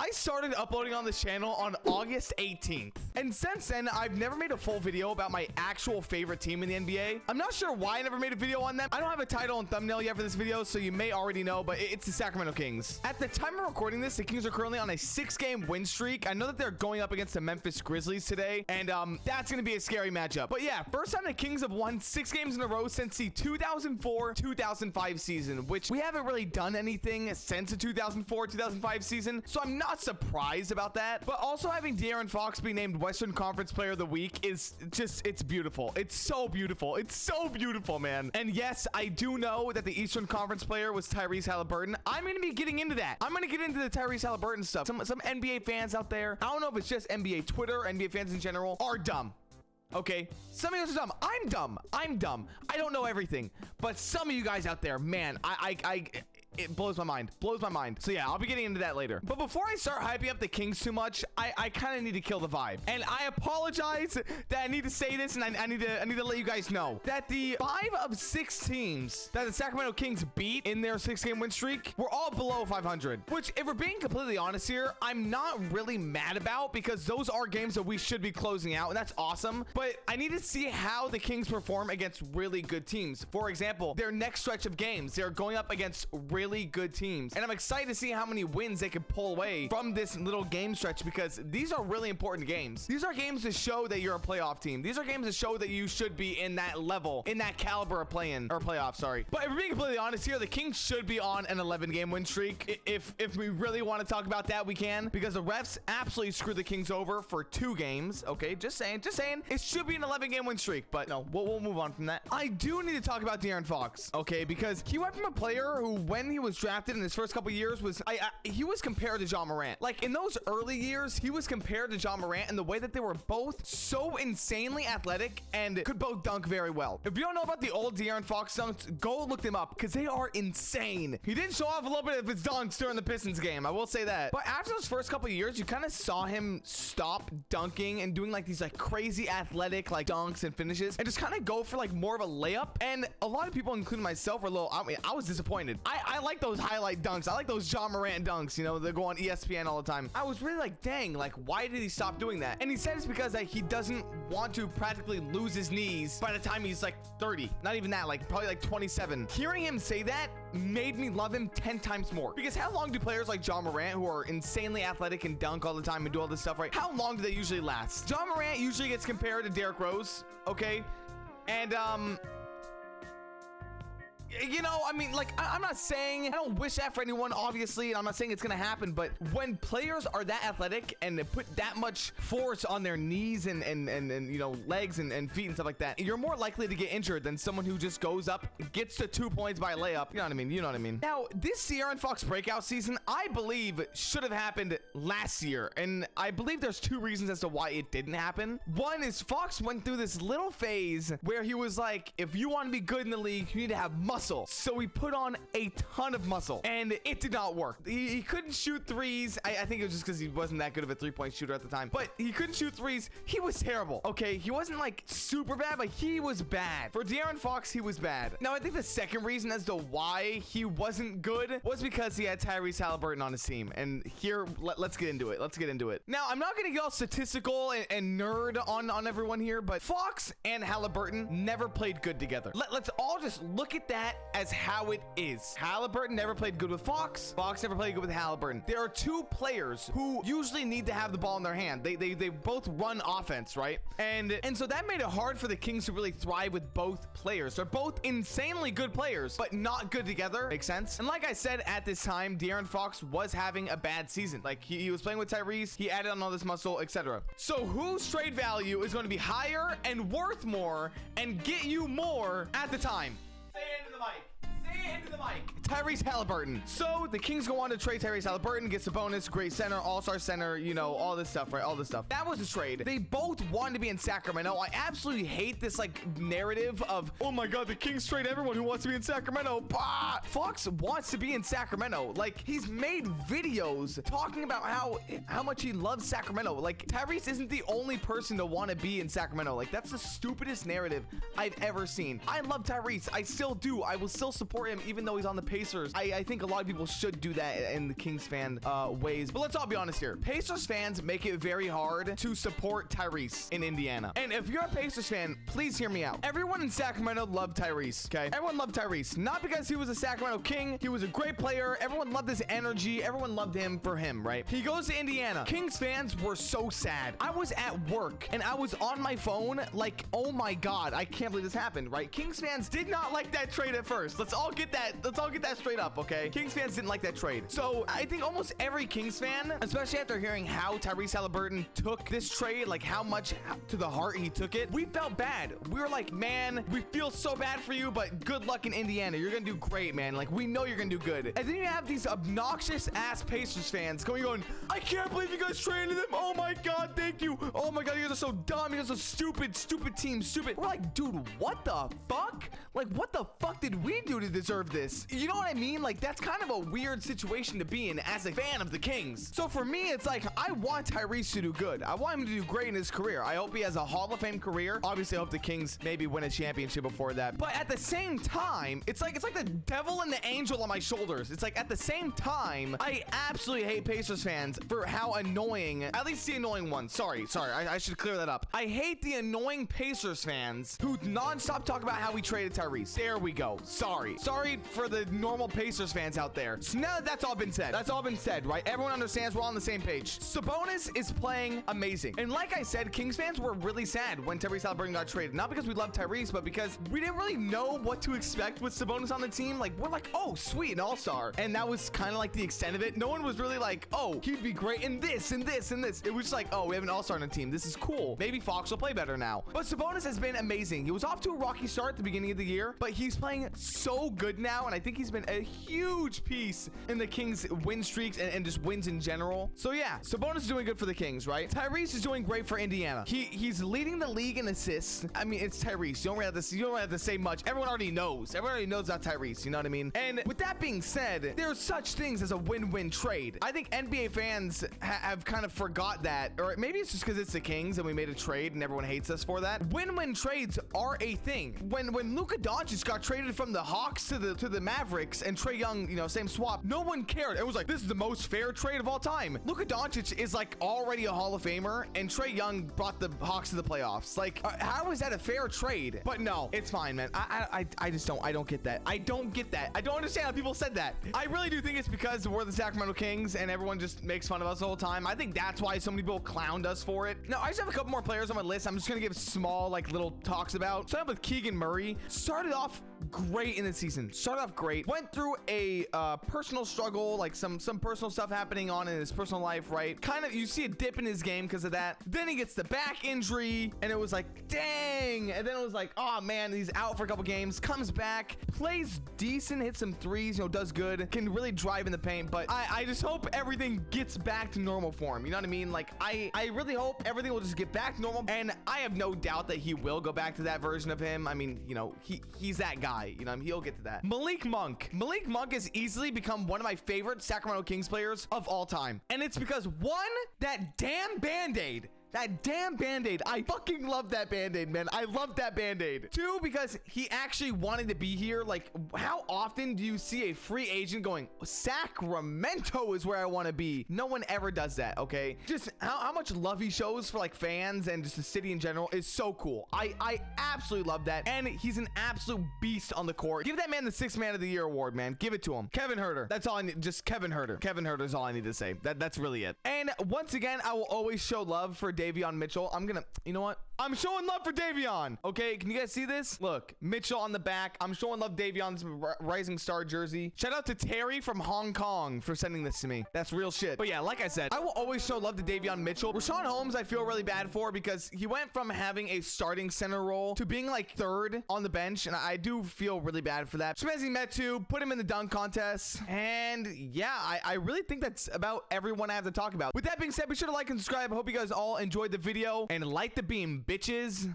I started uploading on this channel on August 18th. And since then, I've never made a full video about my actual favorite team in the NBA. I'm not sure why I never made a video on them. I don't have a title and thumbnail yet for this video, so you may already know, but it's the Sacramento Kings. At the time of recording this, the Kings are currently on a 6-game win streak. I know that they're going up against the Memphis Grizzlies today, and that's going to be a scary matchup. But yeah, first time the Kings have won 6 games in a row since the 2004-2005 season, which we haven't really done anything since the 2004-2005 season, so I'm not surprised about that. But also having De'Aaron Fox be named Western Conference Player of the Week is just, it's beautiful. It's so beautiful. It's so beautiful, man. And yes, I do know that the Eastern Conference player was Tyrese Halliburton. I'm going to be getting into that. I'm going to get into the Tyrese Halliburton stuff. Some NBA fans out there, I don't know if it's just NBA Twitter, NBA fans in general, are dumb. Okay, some of you guys are dumb. I'm dumb. I'm dumb. I don't know everything, but some of you guys out there, man, it blows my mind. Blows my mind. So yeah, I'll be getting into that later. But before I start hyping up the Kings too much, I kind of need to kill the vibe. And I apologize that I need to say this, and I need to let you guys know that the 5 of 6 teams that the Sacramento Kings beat in their 6-game win streak were all below 500. Which, if we're being completely honest here, I'm not really mad about, because those are games that we should be closing out, and that's awesome. But I need to see how the Kings perform against really good teams. For example, their next stretch of games, they're going up against really good teams, and I'm excited to see how many wins they can pull away from this little game stretch, because these are really important games. These are games to show that you're a playoff team. These are games to show that you should be in that level, in that caliber of playoff, sorry. But if we're being completely honest here, the Kings should be on an 11-game win streak. If we really want to talk about that, we can, because the refs absolutely screwed the Kings over for 2 games. Okay, just saying, it should be an 11-game win streak, but no, we'll move on from that. I do need to talk about De'Aaron Fox, okay, because he went from a player who, when he was drafted in his first couple years, he was compared to John Morant. Like, in those early years, he was compared to John Morant in the way that they were both so insanely athletic and could both dunk very well. If you don't know about the old De'Aaron Fox dunks, go look them up, because they are insane. He did show off a little bit of his dunks during the Pistons game, I will say that. But after those first couple years, you kind of saw him stop dunking and doing like these like crazy athletic like dunks and finishes, and just kind of go for like more of a layup. And a lot of people, including myself, were a little, I was disappointed. I like those highlight dunks. I like those John Morant dunks, you know, they go on ESPN all the time. I was really like, dang, like, why did he stop doing that? And he said it's because like, he doesn't want to practically lose his knees by the time he's like 30. Not even that, like probably like 27. Hearing him say that made me love him 10 times more, because how long do players like John Morant, who are insanely athletic and dunk all the time and do all this stuff, right? How long do they usually last? John Morant usually gets compared to Derrick Rose, okay? And you know, I mean, like, I'm not saying, I don't wish that for anyone, obviously, and I'm not saying it's gonna happen, but when players are that athletic and they put that much force on their knees and you know, legs and feet and stuff like that, you're more likely to get injured than someone who just goes up, gets to 2 points by a layup. You know what I mean? You know what I mean? Now, this De'Aaron Fox breakout season, I believe, should have happened last year, and I believe there's 2 reasons as to why it didn't happen. One is Fox went through this little phase where he was like, if you want to be good in the league, you need to have muscle. So he put on a ton of muscle, and it did not work. He couldn't shoot threes. I think it was just because he wasn't that good of a 3-point shooter at the time, but he couldn't shoot threes. He was terrible. Okay, he wasn't like super bad, but he was bad. For De'Aaron Fox, he was bad. Now, I think the second reason as to why he wasn't good was because he had Tyrese Halliburton on his team. And here, let's get into it. Let's get into it. Now, I'm not going to get all statistical and nerd on everyone here, but Fox and Halliburton never played good together. Let's all just look at that as how it is. Halliburton never played good with Fox. Fox never played good with Halliburton. There are 2 players who usually need to have the ball in their hand. They both run offense, right? And so that made it hard for the Kings to really thrive with both players. They're both insanely good players, but not good together. Makes sense? And like I said, at this time, De'Aaron Fox was having a bad season. Like, he was playing with Tyrese, he added on all this muscle, etc. So whose trade value is going to be higher and worth more and get you more at the time? Say it into the mic. Say it into the mic. Tyrese Halliburton. So the Kings go on to trade Tyrese Halliburton, get Sabonis, great center, all-star center, you know, all this stuff, right? All this stuff. That was a trade. They both wanted to be in Sacramento. I absolutely hate this like narrative of, oh my God, the Kings trade everyone who wants to be in Sacramento. Bah! Fox wants to be in Sacramento. Like, he's made videos talking about how much he loves Sacramento. Like, Tyrese isn't the only person to want to be in Sacramento. Like, that's the stupidest narrative I've ever seen. I love Tyrese. I still do. I will still support him him, even though he's on the Pacers. I think a lot of people should do that in the Kings fan ways. But let's all be honest here. Pacers fans make it very hard to support Tyrese in Indiana. And if you're a Pacers fan, please hear me out. Everyone in Sacramento loved Tyrese, okay? Everyone loved Tyrese. Not because he was a Sacramento King. He was a great player. Everyone loved his energy. Everyone loved him for him, right? He goes to Indiana. Kings fans were so sad. I was at work and I was on my phone like, oh my God, I can't believe this happened, right? Kings fans did not like that trade at first. Let's all get that straight up, okay? Kings fans didn't like that trade. So I think almost every Kings fan, especially after hearing how Tyrese Halliburton took this trade, like how much to the heart he took it, we felt bad. We were like, man, we feel so bad for you, but good luck in Indiana. You're gonna do great, man. Like, we know you're gonna do good. And then you have these obnoxious ass Pacers fans going, I can't believe you guys traded him. Oh my God, thank you. Oh my God, you guys are so dumb. You guys are stupid team, stupid. We're like, dude, what the fuck? Like, what the fuck did we do to deserve this? You know what I mean? Like, that's kind of a weird situation to be in as a fan of the Kings. So for me, it's like, I want Tyrese to do good. I want him to do great in his career. I hope he has a Hall of Fame career. Obviously, I hope the Kings maybe win a championship before that. But at the same time, it's like the devil and the angel on my shoulders. It's like at the same time, I absolutely hate Pacers fans for how annoying, at least the annoying ones. Sorry, I should clear that up. I hate the annoying Pacers fans who nonstop talk about how we traded Tyrese. There we go. Sorry for the normal Pacers fans out there. So now that that's all been said, right? Everyone understands we're all on the same page. Sabonis is playing amazing. And like I said, Kings fans were really sad when Tyrese Halliburton got traded. Not because we love Tyrese, but because we didn't really know what to expect with Sabonis on the team. Like, we're like, oh, sweet, an all-star. And that was kind of like the extent of it. No one was really like, oh, he'd be great in this and this and this. It was just like, oh, we have an all-star on the team. This is cool. Maybe Fox will play better now. But Sabonis has been amazing. He was off to a rocky start at the beginning of the year, but he's playing so good now. And I think he's been a huge piece in the Kings win streaks and just wins in general. So yeah, Sabonis is doing good for the Kings, right? Tyrese is doing great for Indiana. He's leading the league in assists. I mean, it's Tyrese. You don't really have to say much. Everyone already knows. Everyone already knows about Tyrese. You know what I mean? And with that being said, there's such things as a win-win trade. I think NBA fans have kind of forgot that, or maybe it's just because it's the Kings and we made a trade and everyone hates us for that. Win-win trades are a thing. When Luka Doncic got traded from the Hawks to the Mavericks and Trae Young, you know, same swap, no one cared. It was like, this is the most fair trade of all time. Luka Doncic is like already a Hall of Famer, and Trae Young brought the Hawks to the playoffs. Like, how is that a fair trade? But no, it's fine, man. I don't get that. I don't get that. I don't understand how people said that. I really do think it's because we're the Sacramento Kings and everyone just makes fun of us the whole time. I think that's why so many people clowned us for it. Now, I just have a couple more players on my list. I'm just gonna give small, like, little talks about. Starting with Keegan Murray. Started off great in the season. Started off great. Went through a personal struggle, like some personal stuff happening on in his personal life, right? Kind of, you see a dip in his game because of that. Then he gets the back injury, and it was like, dang. And then it was like, oh man, he's out for a couple games. Comes back, plays decent, hits some threes, you know, does good, can really drive in the paint. But I just hope everything gets back to normal for him. You know what I mean? Like, I really hope everything will just get back to normal. And I have no doubt that he will go back to that version of him. I mean, you know, he's that guy. You know, I mean, he'll get to that. Malik Monk has easily become one of my favorite Sacramento Kings players of all time. And it's because, one, that damn Band-Aid. That damn Band-Aid. I fucking love that Band-Aid, man. I love that Band-Aid. Two, because he actually wanted to be here. Like, how often do you see a free agent going, Sacramento is where I want to be? No one ever does that, okay? Just how much love he shows for, like, fans and just the city in general is so cool. I absolutely love that. And he's an absolute beast on the court. Give that man the 6th Man of the Year award, man. Give it to him. Kevin Huerter. That's all I need. Just Kevin Huerter. Kevin Huerter is all I need to say. That's really it. And once again, I will always show love for Davion Mitchell. You know what? I'm showing love for Davion. Okay, can you guys see this? Look, Mitchell on the back. I'm showing love Davion's Rising Star jersey. Shout out to Terry from Hong Kong for sending this to me. That's real shit. But yeah, like I said, I will always show love to Davion Mitchell. Rashawn Holmes, I feel really bad for because he went from having a starting center role to being like 3rd on the bench, and I do feel really bad for that. Shmezi Metu, put him in the dunk contest, and yeah, I really think that's about everyone I have to talk about. With that being said, be sure to like and subscribe. I hope you guys all enjoyed the video, and light the beam, bitches.